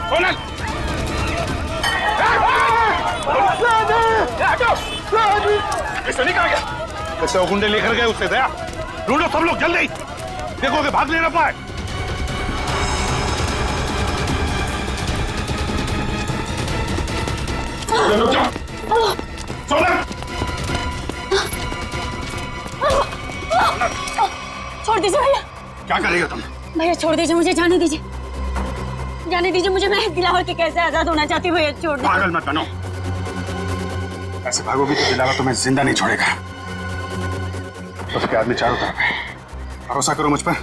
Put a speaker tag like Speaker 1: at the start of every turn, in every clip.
Speaker 1: सोनल सनी कहाँ गया? कैसे वो गुंडे लेकर गए उससे दया? ढूंढो सब लोग जल्दी, देखो कि भाग नहीं ना पाए। सोनल
Speaker 2: छोड़ दीजिए भैया।
Speaker 1: क्या करेगा तुम?
Speaker 2: भैया छोड़ दीजिए, मुझे जाने दीजिए, जाने दीजिए मुझे। मैं दिलावर के कैसे आजाद होना चाहती हूँ भैया, छोड़ दीजिए।
Speaker 1: पागल मत बनो, ऐसे भागोगी तो दिलावर तुम्हें जिंदा नहीं छोड़ेगा। उसके आदमी चारों तरफ है, भरोसा करो मुझ पर,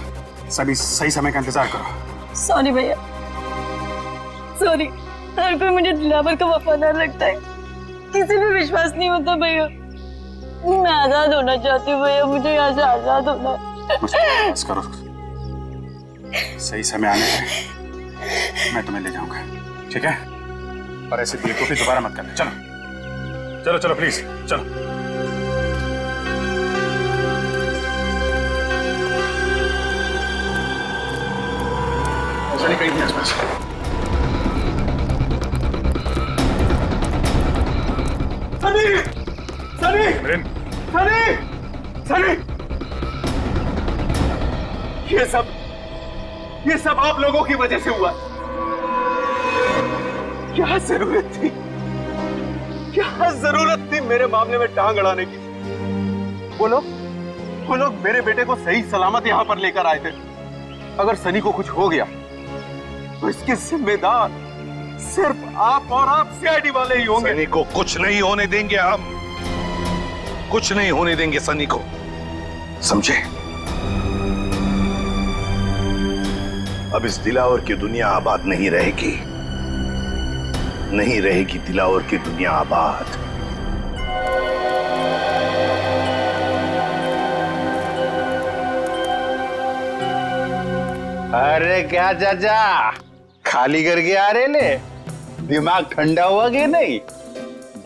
Speaker 1: सभी सही समय का इंतजार करो।
Speaker 2: सॉरी भैया, सॉरी। हर कोई मुझे दिलावर का वफादार लगता है, किसी पे विश्वास नहीं होता भैया। मैं आजाद होना चाहती हूँ भैया, मुझे यहाँ से आजाद होना है।
Speaker 1: बस करो, सही समय आने पे मैं तुम्हें ले जाऊंगा, ठीक है? और ऐसे बेवकूफी दोबारा मत करना। चलो चलो चलो प्लीज चलो। सनी कहीं नहीं आसपास। सनी सनी सनी सनी, ये सब आप लोगों की वजह से हुआ। क्या जरूरत थी मेरे मामले में टांग अड़ाने की? वो लोग मेरे बेटे को सही सलामत यहां पर लेकर आए थे। अगर सनी को कुछ हो गया तो इसके जिम्मेदार सिर्फ आप और आप सीआईडी वाले ही होंगे।
Speaker 3: सनी को कुछ नहीं होने देंगे, हम कुछ नहीं होने देंगे सनी को, समझे? अब इस दिलावर की दुनिया आबाद नहीं रहेगी, नहीं रहेगी दिलावर की दुनिया आबाद।
Speaker 4: अरे क्या चाचा, खाली करके आ रहे ले? दिमाग ठंडा हुआ कि नहीं?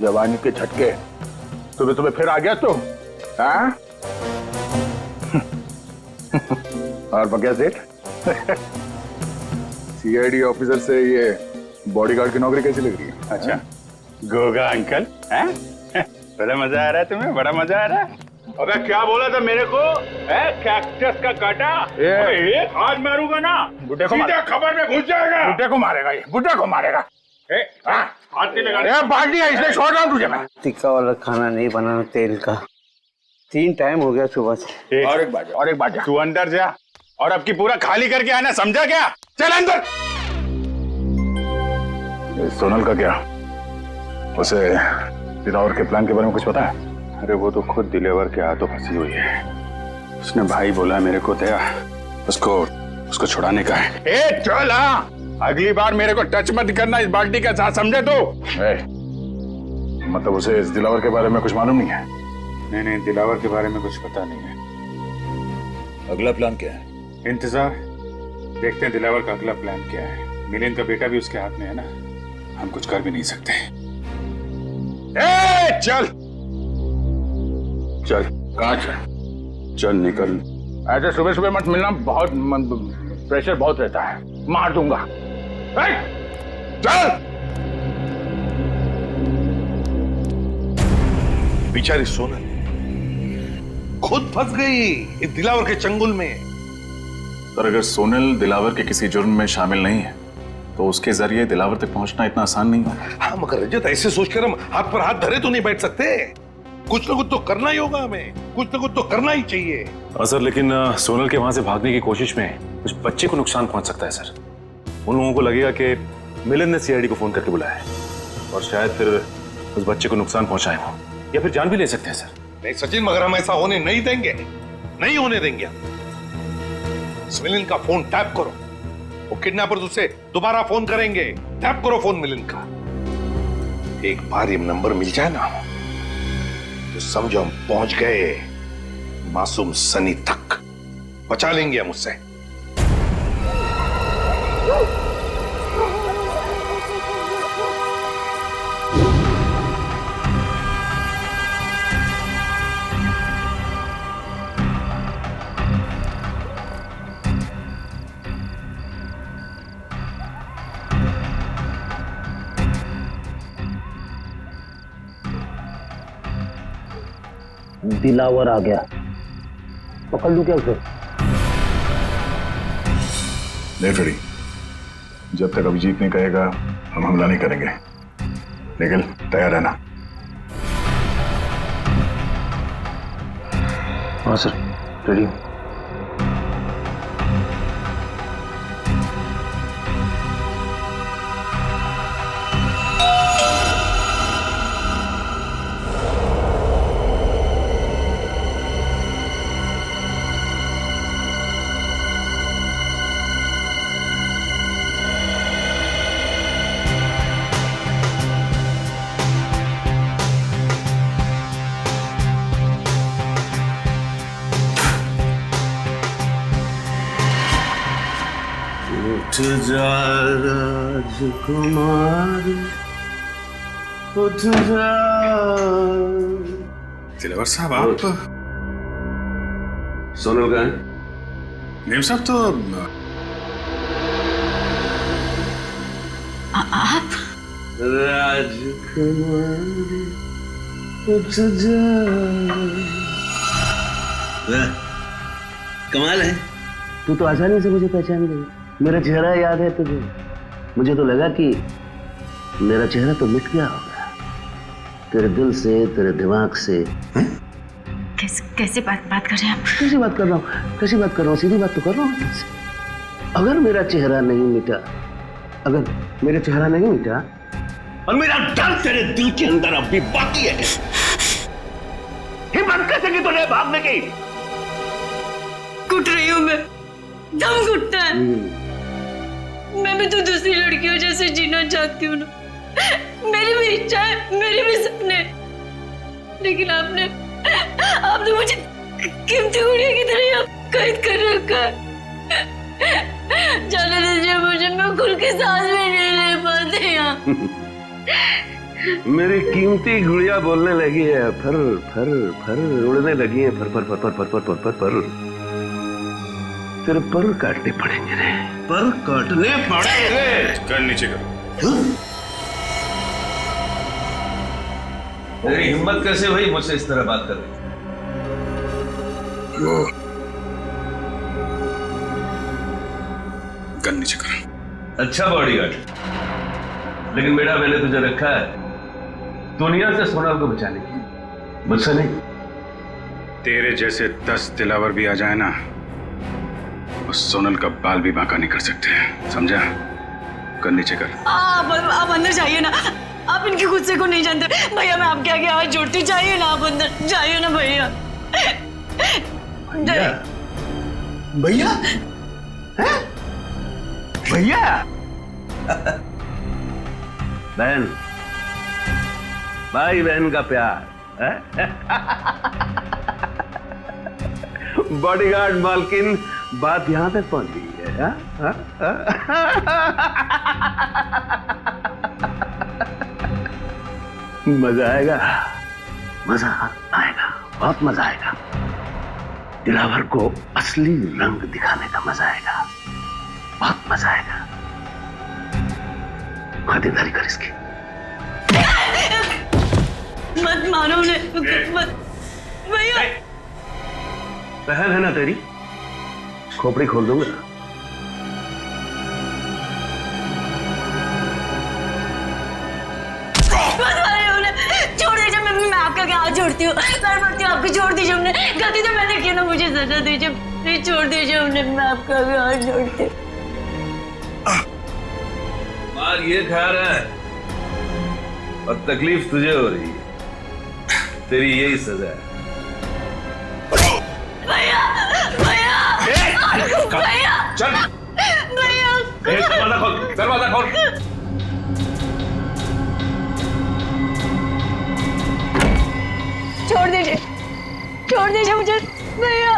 Speaker 1: जवानी के झटके सुबह सुबह फिर आ गया तो, हाँ? और बगैर सेठ सीआईडी ऑफिसर से ये बॉडीगार्ड की नौकरी कैसी लग रही है?
Speaker 4: अच्छा, गोगा अंकल, हैं? बड़ा मजा आ रहा है तुम्हें? बड़ा मजा आ रहा है?
Speaker 1: अबे क्या बोला था मेरे को? कैक्टस का काटा एक हाथ मारूंगा ना, बुड्ढे को सीधा खबर में घुस जाएगा। बुड्ढे को मारेगा ये, बुड्ढे को मारेगा। हाथ नहीं लगा, बाल्टी है इसलिए छोड़ रहा हूँ तुझे मैं।
Speaker 5: टिक्का वाला खाना नहीं बनाना तेल का, 3 टाइम हो गया सुबह से।
Speaker 1: और एक बात तू अंदर जा और अब की पूरा खाली करके आना, समझा क्या? चल अंदर। सोनल का क्या? उसे दिलावर के प्लान के बारे में कुछ पता है? अरे वो तो खुद दिलावर के हाथों फंसी हुई है। उसने भाई बोला मेरे को दया, उसको छुड़ाने का है। ए चल, हाँ अगली बार मेरे को टच मत करना इस बाल्टी का साथ, समझे तो? मतलब उसे इस दिलावर के बारे में कुछ मालूम नहीं है? नहीं, दिलावर के बारे में कुछ पता नहीं है।
Speaker 3: अगला प्लान क्या है?
Speaker 1: इंतजार, देखते हैं दिलावर का अगला प्लान क्या है। मिलिंद का बेटा भी उसके हाथ में है ना, हम कुछ कर भी नहीं सकते। चल चल, कहाँ चल निकल। ऐसे सुबह सुबह मत मिलना, बहुत प्रेशर बहुत रहता है, मार दूंगा। चल।
Speaker 3: बेचारी सोनल खुद फंस गई इस दिलावर के चंगुल में।
Speaker 6: पर अगर सोनल दिलावर के किसी जुर्म में शामिल नहीं है तो उसके जरिए दिलावर तक पहुंचना इतना आसान नहीं होगा।
Speaker 3: हाँ मगर रजत, ऐसे सोचकर हम हाथ पर हाथ धरे तो नहीं बैठ सकते। कुछ ना कुछ तो करना ही होगा, हमें कुछ ना कुछ तो करना ही चाहिए।
Speaker 6: सर, लेकिन सोनल के वहां से भागने की कोशिश में कुछ बच्चे को नुकसान पहुंच सकता है सर। उन लोगों को लगेगा कि मिलिंद ने सीआईडी को फोन करके बुलाया है और शायद फिर उस बच्चे को नुकसान पहुंचाए हो या फिर जान भी ले सकते हैं सर।
Speaker 3: नहीं सचिन, मगर हम ऐसा होने नहीं देंगे, नहीं होने देंगे। मिलिंद का फोन टैप करो, वो किडनैपर्स उसे दोबारा फोन करेंगे। टैप करो फोन मिलिंद का। एक बार ये नंबर मिल जाए ना तो समझो हम पहुंच गए मासूम सनी तक, बचा लेंगे हम उससे।
Speaker 5: दिलावर आ गया, पकड़ लूं क्या उसे?
Speaker 1: नहीं फ्रेडी, जब तक अभिजीत नहीं कहेगा हम हमला नहीं करेंगे, लेकिन तैयार रहना।
Speaker 5: हाँ सर, रेडी हूँ। उठ जा राजकुमारी, उठ जा।
Speaker 1: दिलावर साहब, आप
Speaker 5: सोनल का है?
Speaker 1: नेम साहब तो
Speaker 2: आप
Speaker 5: राजकुमारी, उठ जा। कमाल है, तू तो आसानी से मुझे पहचान गई। मेरा चेहरा याद है तुझे? मुझे तो लगा कि मेरा चेहरा तो मिट गया होगा तेरे दिल से, तेरे दिमाग से।
Speaker 2: कैसे बात कर रहे हैं आप?
Speaker 5: कैसी बात कर रहा हूँ? कैसी बात कर रहा हूँ? सीधी बात तो कर रहा हूँ तुझसे। अगर मेरा चेहरा नहीं मिटा, अगर मेरा चेहरा नहीं मिटा और मेरा डर तेरे दिल के अंदर अब भी बाकी है, हिम्मत कैसे की तूने भागने की?
Speaker 2: घुट रही हूँ मैं, दम घुटता है। मैं भी तो दूसरी लड़कियों जैसे जीना चाहती हूँ ना। मेरी भी इच्छा है, मेरी भी सपने, लेकिन आपने मुझे कीमती गुड़िया की तरह कैद कर रखा है। जाने दीजिए मुझे, मैं खुल के सांस भी नहीं ले पाती यहाँ।
Speaker 5: मेरी कीमती गुड़िया बोलने लगी है, फर फर फर उड़ने लगी है, फर फर फर फर फर फर फर फर फर। तेरे पर काटने पड़ेंगे रे, पर काटने पड़ेंगे।
Speaker 1: कर नीचे करो।
Speaker 7: तेरी हिम्मत कैसे हुई मुझसे इस तरह बात करने की?
Speaker 1: वो गन नीचे करो।
Speaker 7: अच्छा बॉडीगार्ड, लेकिन बेटा मैंने तुझे रखा है दुनिया से सोनल को बचाने की, मुझसे नहीं।
Speaker 1: तेरे जैसे 10 दिलावर भी आ जाए ना, उस सोनल का बाल भी बांका नहीं कर सकते, समझा? कर नीचे कर।
Speaker 2: आप अंदर जाइए ना, आप इनके गुस्से को नहीं जानते भैया। मैं आपके आगे हाथ जोड़ती, जाइए ना आप अंदर, जाइए ना भैया।
Speaker 5: भैया, भैया, बहन, भाई बहन का प्यार, बॉडीगार्ड मालकिन, बात यहां तक पहुंच गई है। मजा आएगा, मजा आएगा, बहुत मजा आएगा। दिलावर को असली रंग दिखाने का मजा आएगा, बहुत मजा आएगा। खातिरदारी कर इसकी।
Speaker 2: मत मारो उन्हें, मत भैया।
Speaker 5: बहन है ना तेरी, खोपड़ी खोल दूंगा।
Speaker 2: छोड़ दीजिए, मैं आपका क्या हाथ जोड़ती हूँ, पैर पड़ती हूँ आपको, छोड़ दीजिए। हमने गलती तो मैंने की ना, मुझे सजा दीजिए, प्लीज छोड़ दीजिए हमने, मैं आपका भी हाथ जोड़ती हूँ।
Speaker 7: मार ये खा रहा है और तकलीफ तुझे हो रही है, तेरी यही सजा है।
Speaker 2: भैया, भैया, भैया,
Speaker 7: चल
Speaker 2: भैया,
Speaker 7: दरवाजा खोल, दरवाजा खोल।
Speaker 2: छोड़ दीजिए मुझे भैया,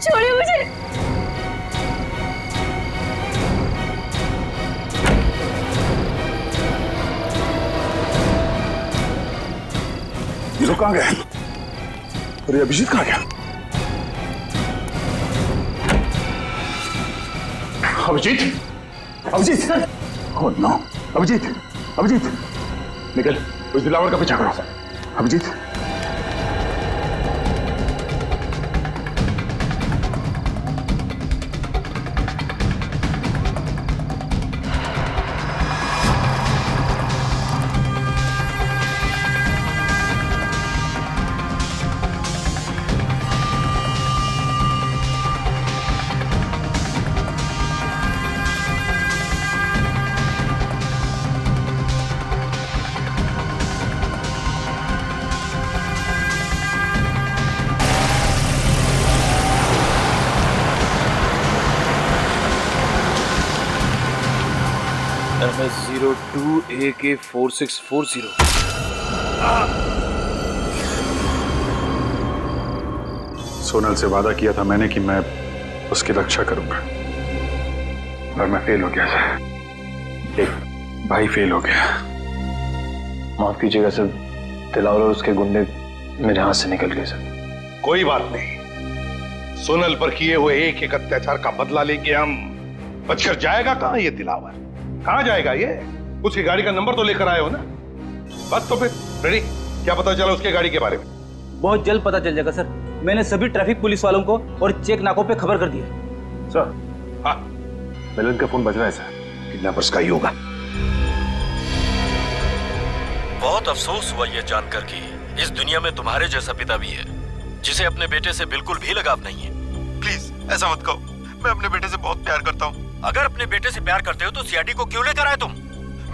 Speaker 2: छोड़िए मुझे।
Speaker 1: ये लोग कहाँ गए? अरे अभिजीत कहाँ गया? अभिजीत, अभिजीत, ओह नो, अभिजीत, अभिजीत, निकल, उस दिलावर का पीछा करो। अभिजीत,
Speaker 6: MS02AK4640।
Speaker 1: सोनल से वादा किया था मैंने कि मैं उसकी रक्षा करूंगा, और मैं फेल हो गया सर। एक भाई फेल हो गया।
Speaker 8: माफ कीजिएगा सर, दिलावर और उसके गुंडे मेरे हाथ से निकल गए सर।
Speaker 3: कोई बात नहीं, सोनल पर किए हुए एक एक अत्याचार का बदला लेके हम। बचकर जाएगा कहां ये दिलावर? कहां जाएगा ये? उसकी गाड़ी का नंबर तो लेकर आए हो ना? बस तो फिर रेडी। क्या पता चला उसके गाड़ी के बारे में?
Speaker 9: बहुत जल्द पता चल जाएगा सर। मैंने सभी ट्रैफिक पुलिस वालों को और चेक नाकों पे खबर कर दी है।
Speaker 6: सर,
Speaker 3: हाँ,
Speaker 6: मिलन का फोन बज रहा है सर।
Speaker 3: किडनैपर्स का ही होगा।
Speaker 10: बहुत अफसोस हुआ यह जानकर कि इस दुनिया में तुम्हारे जैसा पिता भी है जिसे अपने बेटे से बिल्कुल भी लगाव नहीं है।
Speaker 11: प्लीज ऐसा मत कहो, मैं अपने बेटे से बहुत प्यार करता हूँ।
Speaker 10: अगर अपने बेटे से प्यार करते हो तो सीआईडी को क्यों लेकर आए तुम?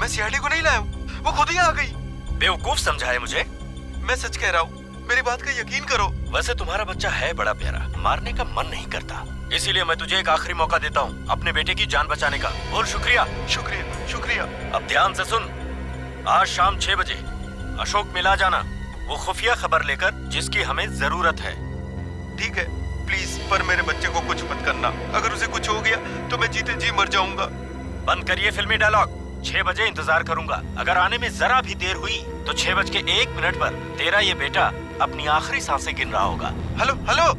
Speaker 11: मैं सीआईडी को नहीं लाया हूँ, वो खुद ही आ गई।
Speaker 10: बेवकूफ समझा है मुझे?
Speaker 11: मैं सच कह रहा हूँ, मेरी बात का यकीन करो।
Speaker 10: वैसे तुम्हारा बच्चा है बड़ा प्यारा, मारने का मन नहीं करता, इसीलिए मैं तुझे एक आखिरी मौका देता हूँ अपने बेटे की जान बचाने का। बोल शुक्रिया।
Speaker 11: शुक्रिया शुक्रिया।
Speaker 10: अब ध्यान से सुन, आज शाम 6 बजे अशोक मिला जाना, वो खुफिया खबर लेकर जिसकी हमें जरूरत है।
Speaker 11: ठीक है प्लीज, पर मेरे बच्चे को कुछ मत करना। अगर उसे कुछ हो गया तो मैं जीते जी मर जाऊंगा।
Speaker 10: बंद करिए फिल्मी डायलॉग। 6 बजे इंतजार करूंगा। अगर आने में जरा भी देर हुई तो 6:01 पर तेरा ये बेटा अपनी आखिरी सांसें गिन रहा होगा।
Speaker 11: Hello hello.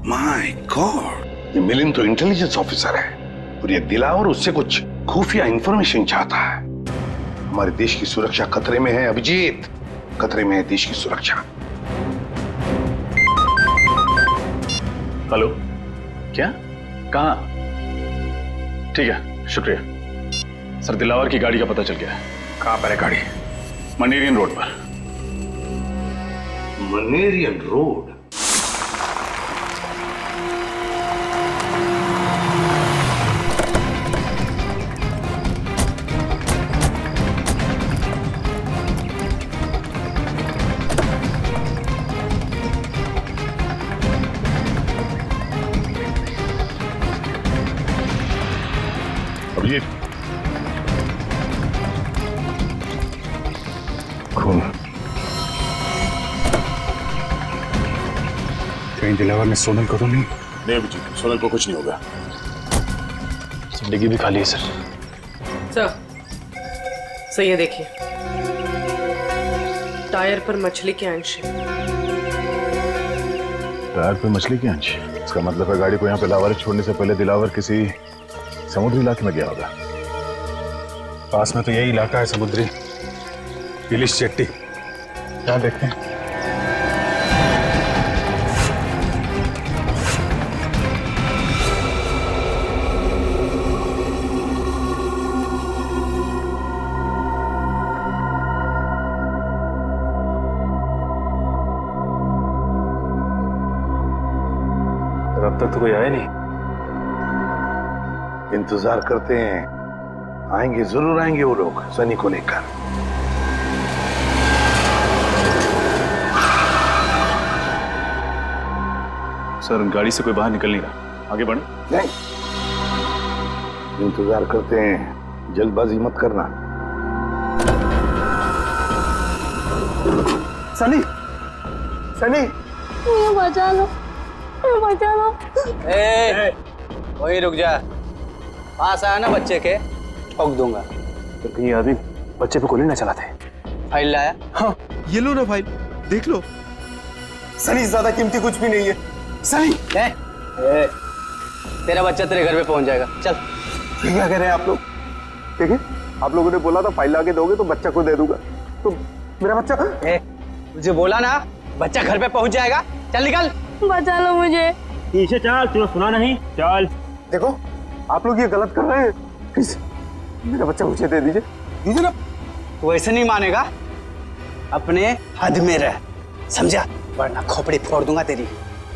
Speaker 3: माय गॉड, ये मिलिंद तो इंटेलिजेंस ऑफिसर है और ये दिलावर उससे कुछ खुफिया इंफॉर्मेशन चाहता है। हमारे देश की सुरक्षा खतरे में है अभिजीत, खतरे में है देश की सुरक्षा।
Speaker 6: हेलो, क्या? कहाँ? ठीक है, शुक्रिया सर। दिलावर की गाड़ी का पता चल गया है।
Speaker 3: कहां पर है गाड़ी?
Speaker 6: मनेरियन रोड पर।
Speaker 3: मनेरियन रोड? अभिजीत,
Speaker 1: खून। कहीं दिलावर ने सोनल को तो नहीं?
Speaker 6: नहीं अभिजीत, सोनल को कुछ नहीं होगा।
Speaker 8: डिग्गी भी खाली है सर।
Speaker 12: सर ये देखिए, टायर पर मछली के अंश है।
Speaker 1: टायर पे मछली के अंश? इसका मतलब है गाड़ी को यहाँ पे लावारिस छोड़ने से पहले दिलावर किसी समुद्री इलाके में गया होगा। पास में तो यही इलाका है समुद्री, इलिश चट्टी। क्या देखते हैं?
Speaker 6: अब तक तो कोई आया नहीं।
Speaker 3: इंतजार करते हैं, आएंगे, जरूर आएंगे वो लोग सनी को लेकर।
Speaker 6: सर, गाड़ी से कोई बाहर निकल नहीं रहा, आगे बढ़े।
Speaker 3: नहीं, इंतजार करते हैं, जल्दबाजी मत करना। सनी, सनी,
Speaker 2: मुझे बचा लो, मुझे बचा लो।
Speaker 9: वही रुक जा, पास आया ना बच्चे के, ठोक दूंगा।
Speaker 6: तो ये आदमी बच्चे पे गोली ना चलाते।
Speaker 9: फाइल लाया?
Speaker 11: हाँ ये लो ना फाइल, देख लो। सनी, ज्यादा कीमती कुछ भी नहीं है। सनी,
Speaker 9: तेरा बच्चा तेरे घर पे पहुंच जाएगा, चल।
Speaker 11: ये क्या कह रहे हैं आप लोग? ठीक है, आप लोगों ने बोला था फाइल लाके दोगे तो बच्चा को दे दूंगा, तो मेरा बच्चा?
Speaker 9: तुझे बोला ना बच्चा घर पे पहुंच जाएगा, चल निकल।
Speaker 2: बचा लो मुझे।
Speaker 9: पीछे चल, तुझे सुना नहीं, चल।
Speaker 11: देखो आप लोग ये गलत कर रहे हैं, प्लीज मेरा बच्चा मुझे दे दीजिए, दीजिए ना।
Speaker 9: तू ऐसे नहीं मानेगा, अपने हद में रह, समझा? वरना खोपड़ी फोड़ दूंगा तेरी।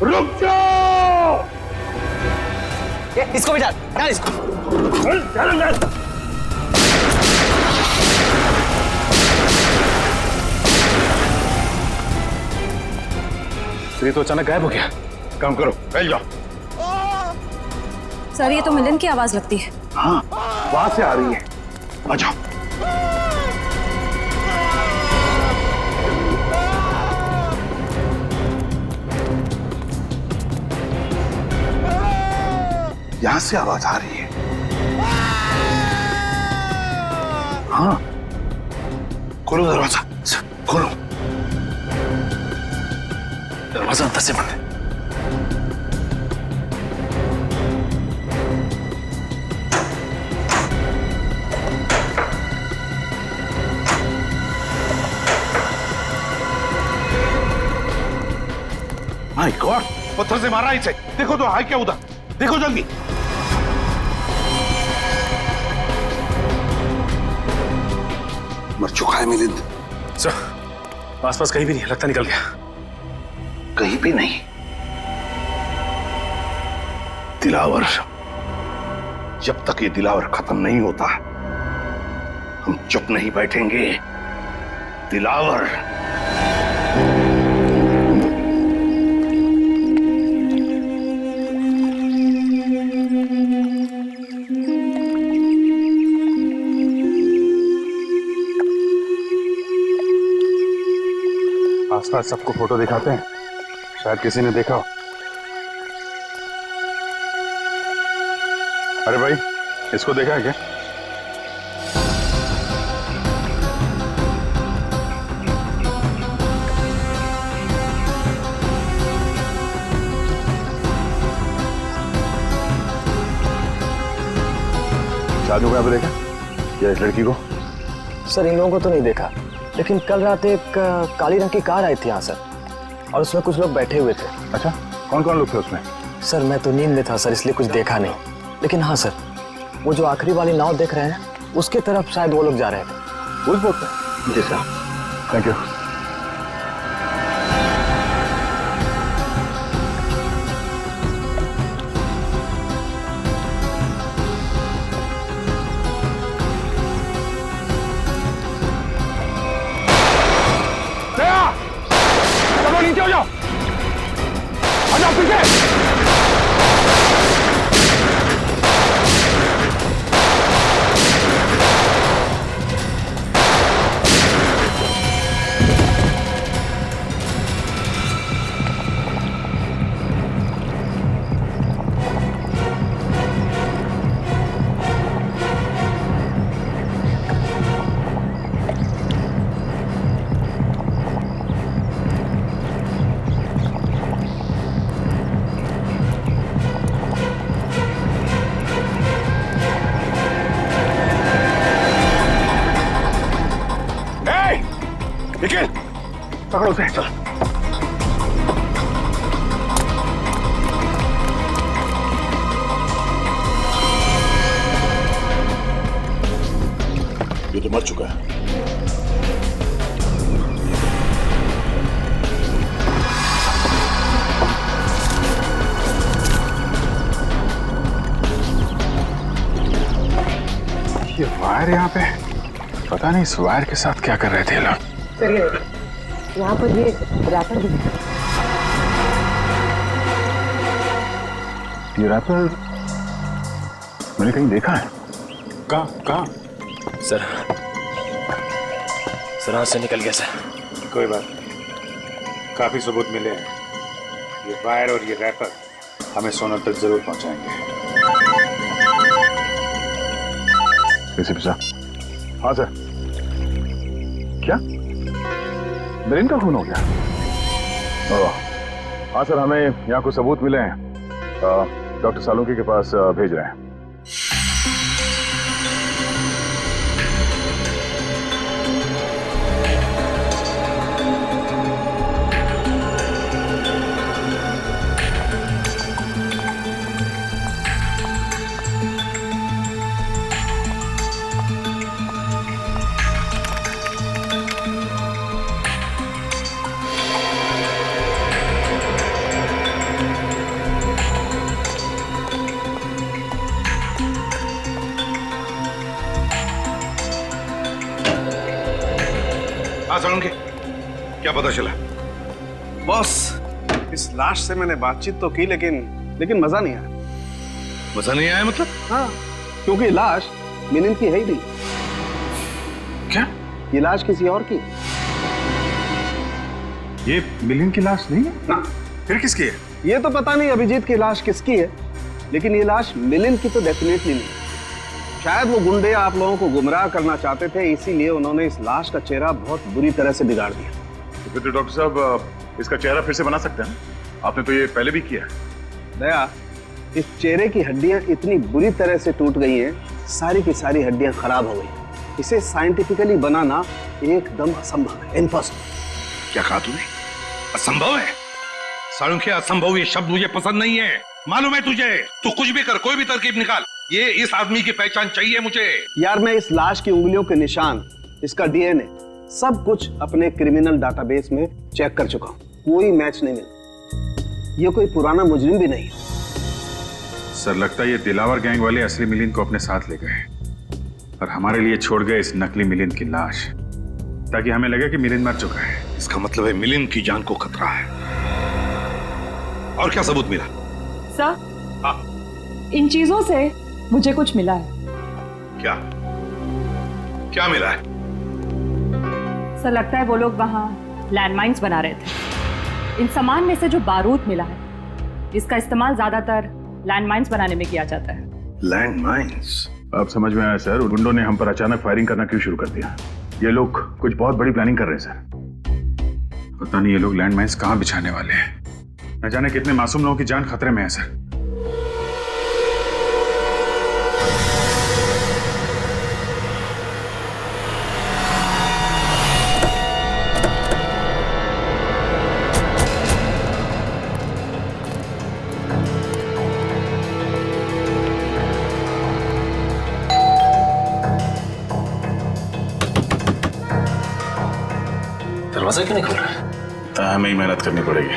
Speaker 3: रुक जाओ!
Speaker 9: इसको भी डाल, डाल इसको।
Speaker 6: ये तो अचानक गायब हो गया।
Speaker 3: काम करो, फैल जाओ।
Speaker 2: सर ये तो मिलन की आवाज लगती है।
Speaker 3: हाँ, वहां से आ रही है।
Speaker 1: आ जाओ। यहां से आवाज आ रही है। हाँ, खोलो दरवाजा, खोलो। दरवाजा अंदर से बंद है।
Speaker 3: माय गॉड, पत्थर से मारा इसे। देखो तो है क्या उधर, देखो जल्दी।
Speaker 1: मर चुका है मिलिंद।
Speaker 6: सर, आसपास कहीं भी नहीं, लगता निकल गया।
Speaker 1: कहीं भी नहीं। दिलावर, जब तक ये दिलावर खत्म नहीं होता हम चुप नहीं बैठेंगे। दिलावर। आसपास सबको फोटो दिखाते हैं, शायद किसी ने देखा हो। अरे भाई, इसको देखा है क्या? शादी को यहाँ पे देखा या इस लड़की को?
Speaker 8: सर, इन लोगों को तो नहीं देखा, लेकिन कल रात एक काली रंग की कार आई थी यहाँ सर, और उसमें कुछ लोग बैठे हुए थे।
Speaker 1: अच्छा, कौन कौन लोग थे उसमें?
Speaker 8: सर, मैं तो नींद में था सर, इसलिए कुछ देखा नहीं, लेकिन हाँ सर, वो जो आखिरी वाली नाव देख रहे हैं उसके तरफ शायद वो लोग जा रहे थे।
Speaker 1: उस बोट पे? जी सर। Thank you. नीचे हो जाओ, आ जाओ पीछे। निखिल, पकड़ो उसे, चलो। ये तो मर चुका है। ये वायर यहाँ पे, पता नहीं इस वायर के साथ क्या कर रहे थे लोग।
Speaker 12: सर, यहाँ पर ये रैपर भी है।
Speaker 1: ये रैपर मैंने कहीं देखा है। कहाँ?
Speaker 8: सर, हाथ से निकल गया सर।
Speaker 1: कोई बात नहीं, काफी सबूत मिले हैं। ये वायर और ये रैपर हमें सोनल तक जरूर पहुंचाएंगे। एसीपी साहब। हाँ सर। क्या मिलिंद का खून हो गया? हाँ सर, हमें यहाँ कुछ सबूत मिले हैं, डॉक्टर सालुंकी के पास भेज रहे हैं।
Speaker 3: सालुंकी, क्या पता चला?
Speaker 11: बॉस, इस लाश से मैंने बातचीत तो की, लेकिन मजा नहीं आया।
Speaker 3: मजा नहीं आया मतलब?
Speaker 11: हाँ, क्योंकि लाश मिलिंद की है ही नहीं।
Speaker 9: ये लाश किसी और की।
Speaker 1: ये मिलिंद की लाश नहीं है
Speaker 9: ना,
Speaker 1: फिर किसकी है?
Speaker 9: ये तो पता नहीं अभिजीत की लाश किसकी है, लेकिन ये लाश मिलिंद की तो डेफिनेटली नहीं। शायद वो गुंडे आप लोगों को गुमराह करना चाहते थे, इसीलिए उन्होंने इस लाश का चेहरा बहुत बुरी तरह से बिगाड़ दिया।
Speaker 1: तो फिर तो डॉक्टर साहब इसका चेहरा फिर से बना सकते हैं, आपने तो ये पहले भी किया है।
Speaker 9: दया, इस चेहरे की हड्डियां इतनी बुरी तरह से टूट गई हैं, सारी की सारी हड्डियां खराब हो गई। इसे साइंटिफिकली बनाना एकदम असंभव है, इम्पॉसिबल।
Speaker 3: क्या कहा तूने? असंभव है? सालुंखे, असंभव ये शब्द मुझे पसंद नहीं है। मालूम है तुझे, तू कुछ भी कर, कोई भी तरकीब निकाल, ये इस आदमी की पहचान चाहिए मुझे।
Speaker 9: यार मैं इस लाश की उंगलियों के निशान, इसका डीएनए, सब कुछ अपने क्रिमिनल डाटाबेस में चेक कर चुका हूं, कोई मैच नहीं मिला। ये कोई पुराना मुजरिम भी नहीं।
Speaker 1: सर लगता है ये दिलावर गैंग वाले असली मिलिंद को अपने साथ ले गए और हमारे लिए छोड़ गए इस नकली मिलिंद की लाश, ताकि हमें लगे कि मिलिंद मर चुका है।
Speaker 3: इसका मतलब है मिलिंद की जान को खतरा है। और क्या सबूत मिला?
Speaker 2: सर,
Speaker 3: हाँ,
Speaker 2: इन चीजों से मुझे कुछ मिला है।
Speaker 3: क्या क्या मिला है?
Speaker 2: सर लगता है वो लोग वहाँ लैंडमाइंस बना रहे थे। इन सामान में से जो बारूद मिला है, इसका इस्तेमाल ज्यादातर लैंडमाइंस बनाने में किया जाता है।
Speaker 3: लैंडमाइंस?
Speaker 1: अब समझ में आया सर, गुंडों ने हम पर अचानक फायरिंग करना क्यों शुरू कर दिया। ये लोग कुछ बहुत बड़ी प्लानिंग कर रहे हैं सर। पता नहीं ये लोग लैंडमाइंस कहाँ बिछाने वाले हैं, न जाने कितने मासूम लोगों की जान खतरे में है सर।
Speaker 6: दरवाजा क्यों नहीं खुल रहा है?
Speaker 1: हमें ही मेहनत करनी पड़ेगी।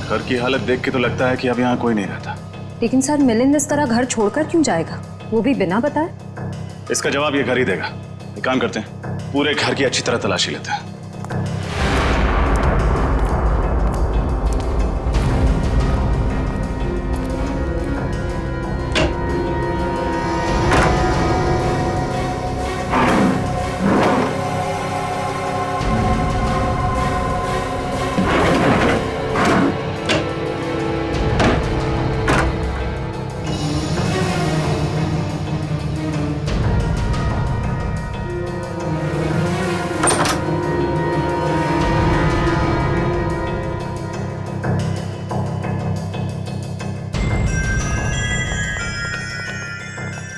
Speaker 1: घर की हालत देख के तो लगता है कि अब यहाँ कोई नहीं रहता।
Speaker 12: लेकिन सर मिलिंद इस तरह घर छोड़कर क्यों जाएगा, वो भी बिना बताए?
Speaker 1: इसका जवाब ये घर ही देगा। एक काम करते हैं, पूरे घर की अच्छी तरह तलाशी लेते हैं।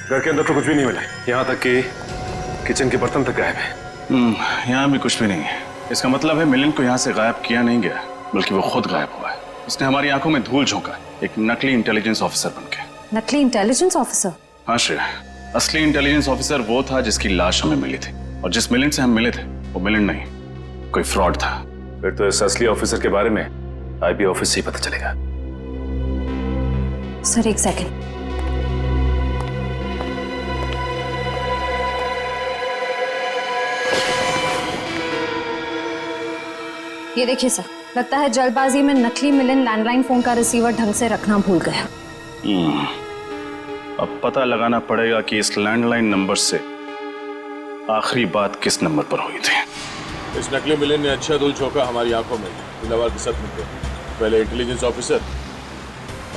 Speaker 6: घर के अंदर तो कुछ भी नहीं मिला, यहाँ तक कि किचन के बर्तन तक गायब है।
Speaker 1: यहाँ भी कुछ भी नहीं है। इसका मतलब है मिलिंद को यहाँ से गायब किया नहीं गया, बल्कि वो खुद गायब हुआ है। उसने हमारी आंखों में धूल झोंका, एक नकली इंटेलिजेंस ऑफिसर बनके।
Speaker 12: नकली इंटेलिजेंस ऑफिसर?
Speaker 1: हाँ श्रेया, असली इंटेलिजेंस ऑफिसर वो था जिसकी लाश हमें मिली थी, और जिस मिलिंद से हम मिले थे वो मिलिंद नहीं, कोई फ्रॉड था।
Speaker 6: फिर तो इस असली ऑफिसर के बारे में आईबी ऑफिस से ही पता चलेगा।
Speaker 12: सर एक सेकंड। ये देखिए सर, लगता है जल्दबाजी में नकली मिलिंद लैंडलाइन फोन का रिसीवर ढंग से रखना भूल गया।
Speaker 1: अब पता लगाना पड़ेगा कि इस लैंडलाइन नंबर से आखिरी बात किस नंबर पर हुई थी।
Speaker 6: इस नकली मिलिंद ने अच्छा धूल झोंका हमारी आंखों में दिलावर के साथ मिलकर। पहले इंटेलिजेंस ऑफिसर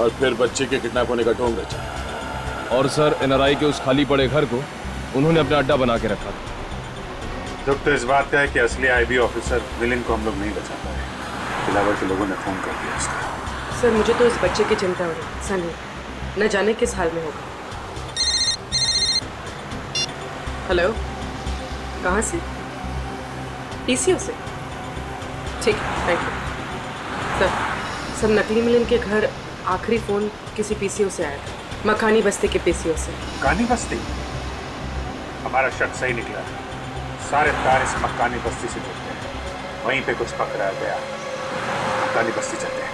Speaker 6: और फिर बच्चे के किडनैप होने का ढोंग रचा।
Speaker 7: और सर एनआरआई के उस खाली पड़े घर को उन्होंने अपना अड्डा बना के रखा था।
Speaker 1: दुख तो इस बात का है कि असली आईबी ऑफिसर मिलिंद को हम लोग नहीं बचा पाए। दिलावर के लोगों ने फोन कर दिया उसका।
Speaker 12: सर मुझे तो इस बच्चे की चिंता हो रही, सनी न जाने किस हाल में होगा। हेलो, कहाँ से? पीसीओ से? ठीक है, थैंक यू। सर नकली मिलिंद के घर आखिरी फोन किसी पीसीओ से आया था, मकानी बस्ती के पीसीओ से।
Speaker 1: मकानी बस्ती? हमारा शक सही निकला। सारे तार इस मकानी बस्ती से जुड़ते हैं, वहीं पे कुछ पकड़ा गया। मकानी बस्ती चलते हैं।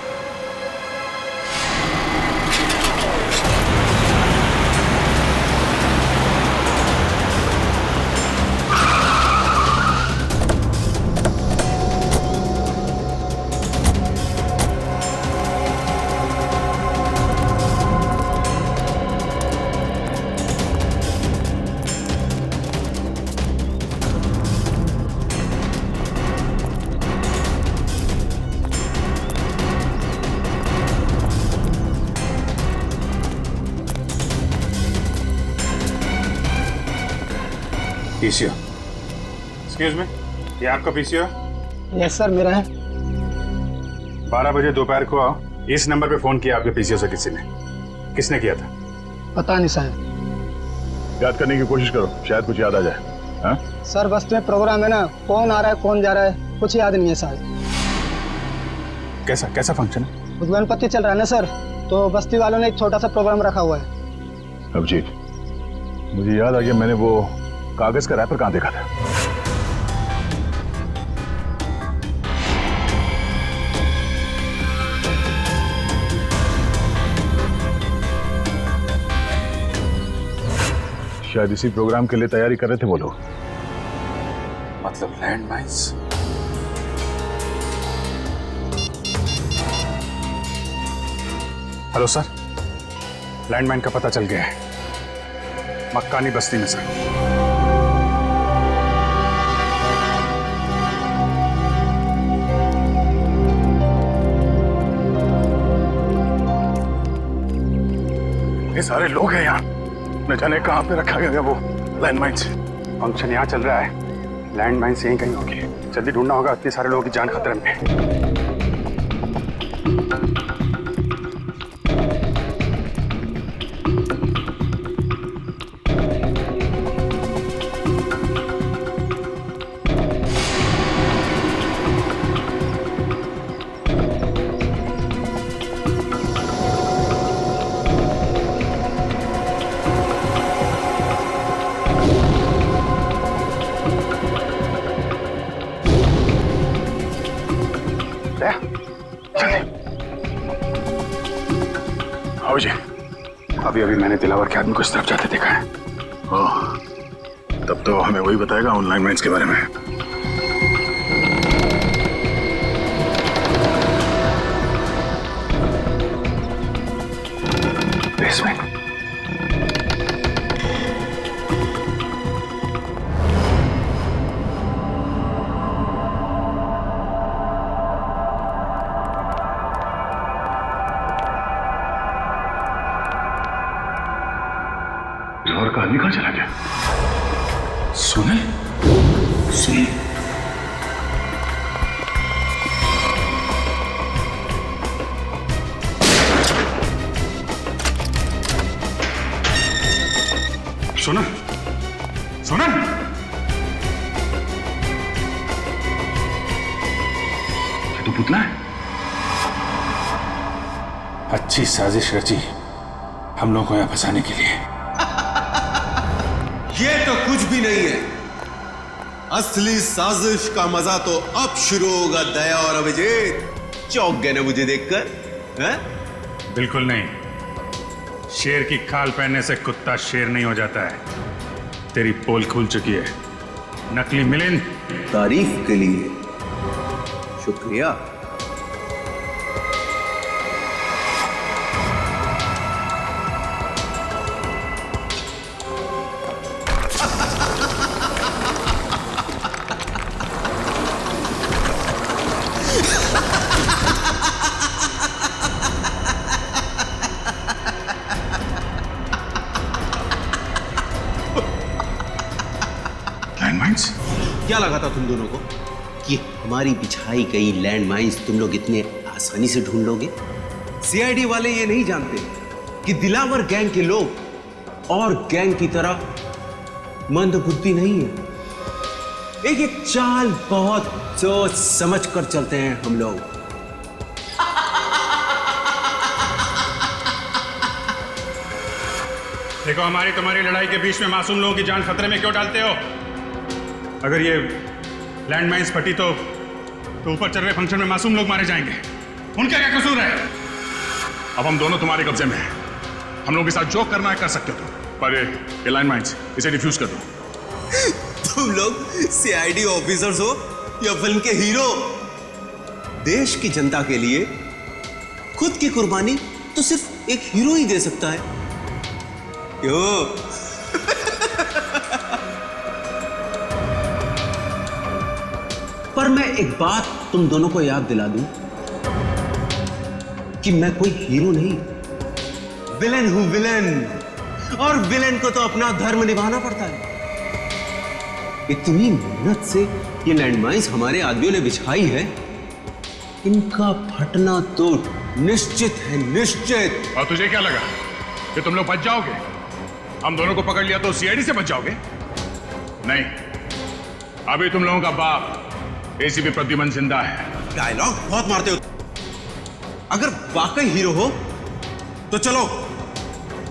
Speaker 1: पीसीओ, एक्सक्यूज मी, ये आपका पीसीओ?
Speaker 8: यस सर, मेरा है।
Speaker 1: 12 बजे दोपहर को आओ। इस नंबर पे फोन किया आपके पीसीओ से किसी ने? किसने किया था?
Speaker 8: पता नहीं साहब।
Speaker 6: याद करने की कोशिश करो, शायद कुछ याद आ जाए। हाँ?
Speaker 8: सर बस्ती में प्रोग्राम है ना, कौन आ रहा है कौन जा रहा है कुछ याद नहीं है साहब।
Speaker 1: कैसा कैसा फंक्शन है?
Speaker 8: गणपति चल रहा है ना सर, तो बस्ती वालों ने एक छोटा सा प्रोग्राम रखा हुआ है।
Speaker 6: अभिजीत, मुझे याद आ गया, मैंने वो कागज का रैपर कहाँ देखा था। शायद इसी प्रोग्राम के लिए तैयारी कर रहे थे वो लोग।
Speaker 1: मतलब land mines? Hello sir, landmine का पता चल गया है, मक्कानी बस्ती में सर। ये सारे लोग हैं यहाँ, न जाने कहाँ पे रखा गया वो लैंडमाइंस। फंक्शन यहाँ चल रहा है, लैंडमाइंस यहीं कहीं होगी। जल्दी ढूंढना होगा, इतने सारे लोगों की जान खतरे में। आओ जी, अभी मैंने दिलावर के आदमी को इस तरफ जाते देखा है। ओह, तब तो हमें वही बताएगा ऑनलाइन माइंस के बारे में। बेसमेंट। और का आदमी कहाँ चला गया? सुने? सुने? सुनन, सुनन, ये तो पुतला है। अच्छी साजिश रची हम लोगों को यहाँ फंसाने के लिए।
Speaker 13: ये तो कुछ भी नहीं है, असली साजिश का मजा तो अब शुरू होगा। दया और अभिजीत चौंक गए ना मुझे देखकर? हैं?
Speaker 1: बिल्कुल नहीं, शेर की खाल पहनने से कुत्ता शेर नहीं हो जाता है। तेरी पोल खुल चुकी है नकली मिलिंद।
Speaker 13: तारीफ के लिए शुक्रिया।
Speaker 1: लैंडमाइंस?
Speaker 13: क्या लगा था तुम दोनों को कि हमारी बिछाई गई लैंड माइंस तुम लोग इतने आसानी से ढूंढ लोगे? सीआईडी वाले ये नहीं जानते कि दिलावर गैंग के लोग और गैंग की तरह मंदबुद्धि नहीं है। एक एक चाल बहुत सोच समझ कर चलते हैं हम लोग।
Speaker 1: देखो, हमारी तुम्हारी लड़ाई के बीच में मासूम लोगों की जान खतरे में क्यों डालते हो? अगर ये लैंडमाइंस फटी तो ऊपर चल रहे फंक्शन में मासूम लोग मारे जाएंगे। उनका क्या कसूर है? अब हम दोनों तुम्हारे कब्जे में हैं। हम लोगों के साथ जो करना है कर सकते हो तुम, पर ये लैंडमाइंस इसे डिफ्यूज कर दो।
Speaker 13: तुम लोग सीआईडी ऑफिसर्स हो या फिल्म के हीरो? देश की जनता के लिए खुद की कुर्बानी तो सिर्फ एक हीरो ही दे सकता है। क्यों? पर मैं एक बात तुम दोनों को याद दिला दूं कि मैं कोई हीरो नहीं, विलेन हूं, विलेन। और विलेन को तो अपना धर्म निभाना पड़ता है। इतनी मेहनत से ये लैंडमाइंस हमारे आदमियों ने बिछाई है, इनका फटना तो निश्चित है, निश्चित।
Speaker 1: और तुझे क्या लगा कि तुम लोग बच जाओगे? हम दोनों को पकड़ लिया तो सीआईडी से बच जाओगे? नहीं, अभी तुम लोगों का बाप एसीपी प्रद्युमन जिंदा है।
Speaker 13: डायलॉग बहुत मारते हो। अगर वाकई हीरो हो तो चलो,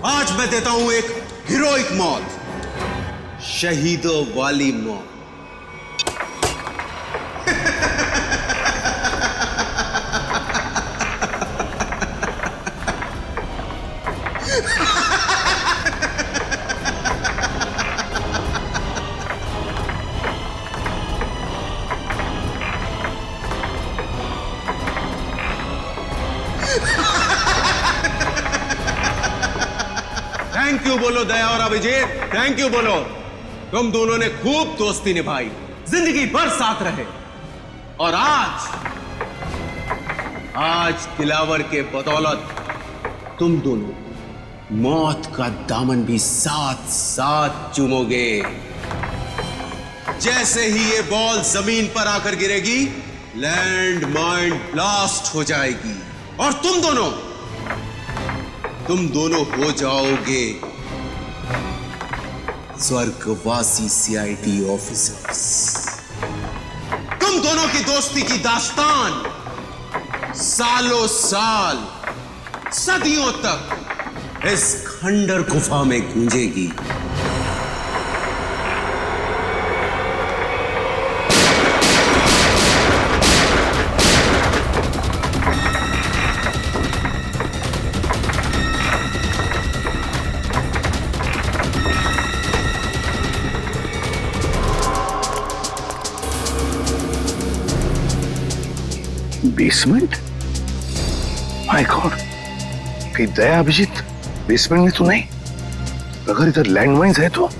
Speaker 13: आज मैं देता हूं एक हीरोइक मौत, शहीदों वाली मौत। थैंक यू बोलो दया और अभिजीत, थैंक यू बोलो। तुम दोनों ने खूब दोस्ती निभाई, जिंदगी भर साथ रहे, और आज दिलावर के बदौलत तुम दोनों मौत का दामन भी साथ साथ चूमोगे। जैसे ही ये बॉल जमीन पर आकर गिरेगी, लैंड माइन ब्लास्ट हो जाएगी और तुम दोनों हो जाओगे स्वर्गवासी सीआईडी ऑफिसर्स। तुम दोनों की दोस्ती की दास्तान सालों साल, सदियों तक इस खंडर गुफा में गूंजेगी।
Speaker 9: बेसमेंट? माय गॉड, कहीं दया अभिजीत बेसमेंट में तो नहीं? अगर इधर लैंडमाइंस है तो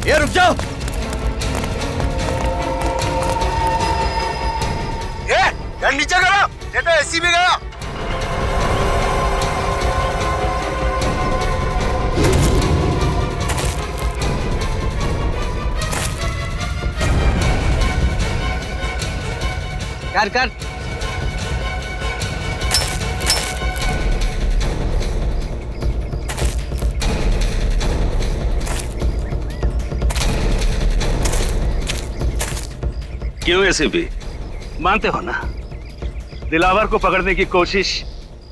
Speaker 10: ये रुक जाओ।
Speaker 13: ये गन नीचे करो, ये तो एसी भी गया।
Speaker 10: कर
Speaker 5: क्यों एसीपी, मानते हो ना, दिलावर को पकड़ने की कोशिश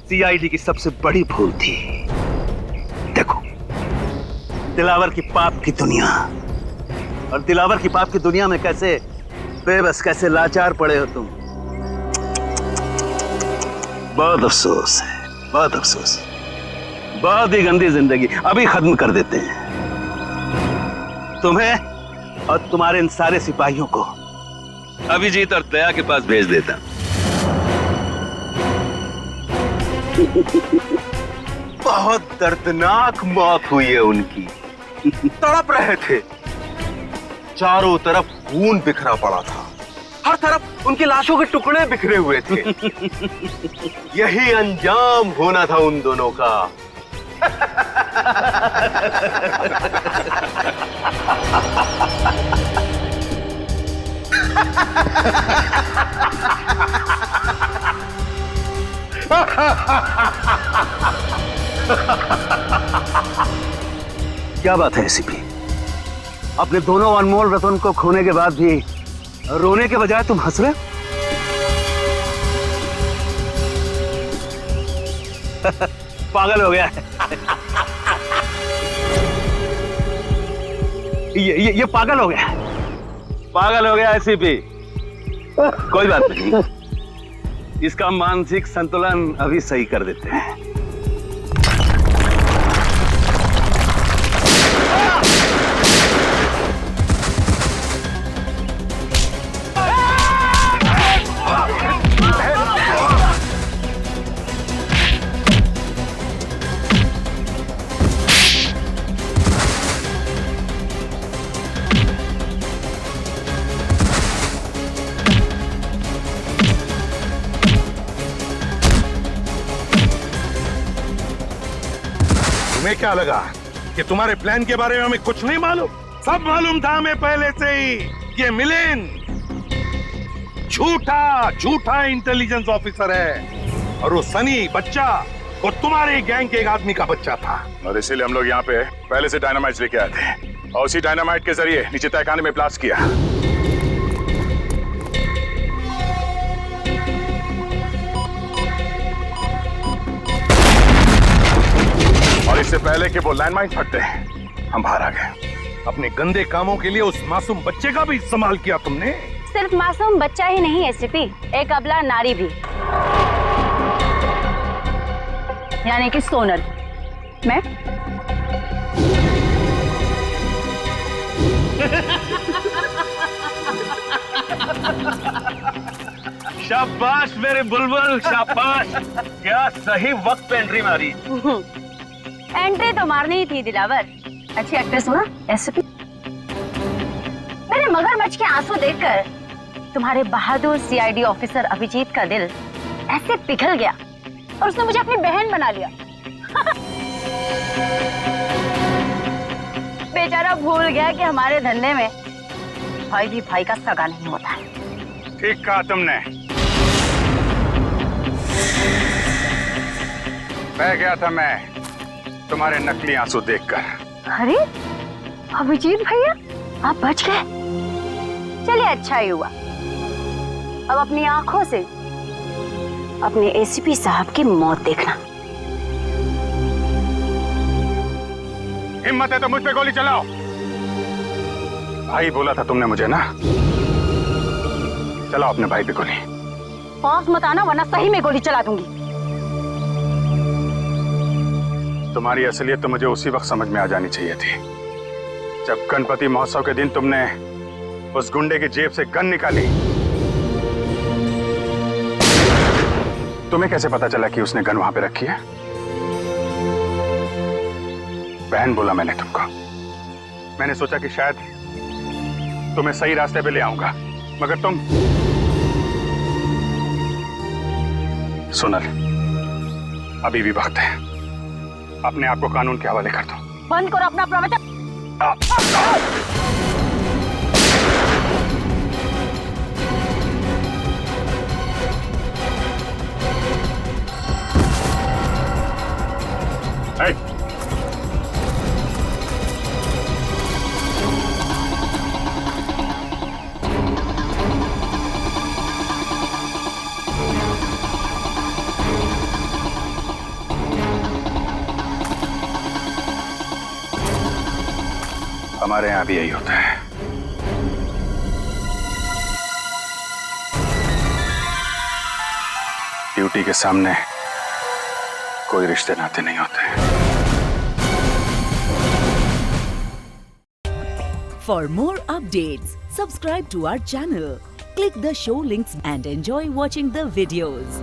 Speaker 5: सीआईडी की सबसे बड़ी भूल थी। देखो, दिलावर की पाप की दुनिया, और दिलावर की पाप की दुनिया में कैसे बेबस, कैसे लाचार पड़े हो तुम। बहुत अफसोस है, बहुत अफसोस। बहुत ही गंदी जिंदगी अभी खत्म कर देते हैं। तुम्हें और तुम्हारे इन सारे सिपाहियों को अभिजीत और दया के पास भेज देता।
Speaker 13: बहुत दर्दनाक मौत हुई है उनकी। तड़प रहे थे, चारों तरफ खून बिखरा पड़ा था, हर तरफ उनकी लाशों के टुकड़े बिखरे हुए थे। यही अंजाम होना था उन दोनों का।
Speaker 5: क्या बात है एसीपी, अपने दोनों अनमोल रतन को खोने के बाद भी रोने के बजाय तुम हंस रहे? पागल हो गया है। ये पागल हो गया, पागल हो गया एसीपी। कोई बात नहीं, इसका मानसिक संतुलन अभी सही कर देते हैं।
Speaker 3: तुम्हें क्या लगा कि तुम्हारे प्लान के बारे में हमें कुछ नहीं मालूम? सब मालूम था हमें पहले से ही। ये मिलिंद झूठा इंटेलिजेंस ऑफिसर है और वो सनी बच्चा वो तुम्हारे गैंग के एक आदमी का बच्चा था।
Speaker 1: और इसीलिए हम लोग यहाँ पे पहले से डायनामाइट लेके आए थे और उसी डायनामाइट के जरिए नीचे तहखाने में ब्लास्ट किया। और इससे पहले कि वो लैंडमाइन फटते हम बाहर आ गए।
Speaker 3: अपने गंदे कामों के लिए उस मासूम बच्चे का भी इस्तेमाल किया तुमने।
Speaker 2: सिर्फ मासूम बच्चा ही नहीं एसपी, एक अबला नारी भी, यानी कि सोनल। मैं
Speaker 7: शाबाश मेरे बुलबुल, शाबाश। क्या सही वक्त पे एंट्री मारी।
Speaker 2: एंट्री तो मारनी ही थी दिलावर। अच्छी एक्ट्रेस हो ना एसपी। मेरे मगरमच्छ के आंसू देखकर तुम्हारे बहादुर सीआईडी ऑफिसर अभिजीत का दिल ऐसे पिघल गया और उसने मुझे अपनी बहन बना लिया। बेचारा भूल गया कि हमारे धंधे में भाई भी भाई का सगा नहीं होता है।
Speaker 1: ठीक कहा तुमने। बह गया था मैं तुम्हारे नकली आंसू देखकर।
Speaker 2: अरे अभिजीत भैया, आप बच गए। चलिए अच्छा ही हुआ। अब अपनी आंखों से अपने एसीपी साहब की मौत देखना।
Speaker 1: हिम्मत है तो मुझ पे गोली चलाओ। भाई बोला था तुमने मुझे ना, चलाओ अपने भाई पे गोली।
Speaker 2: पास मत आना वरना सही में गोली चला दूंगी।
Speaker 1: तुम्हारी असलियत तो मुझे उसी वक्त समझ में आ जानी चाहिए थी जब गणपति महोत्सव के दिन तुमने उस गुंडे की जेब से गन निकाली। तुम्हें कैसे पता चला कि उसने गन वहां पे रखी है? बहन बोला मैंने तुमको। मैंने सोचा कि शायद तुम्हें सही रास्ते पे ले आऊंगा, मगर तुम। सोनल, अभी भी वक्त है, अपने आप को कानून के हवाले कर दो।
Speaker 2: बंद करो अपना प्रवचन।
Speaker 1: हमारे यहाँ भी यही होता है। ड्यूटी के सामने कोई रिश्ते नाते नहीं होते।
Speaker 14: For more updates, subscribe to our channel, click the show links and enjoy watching the videos.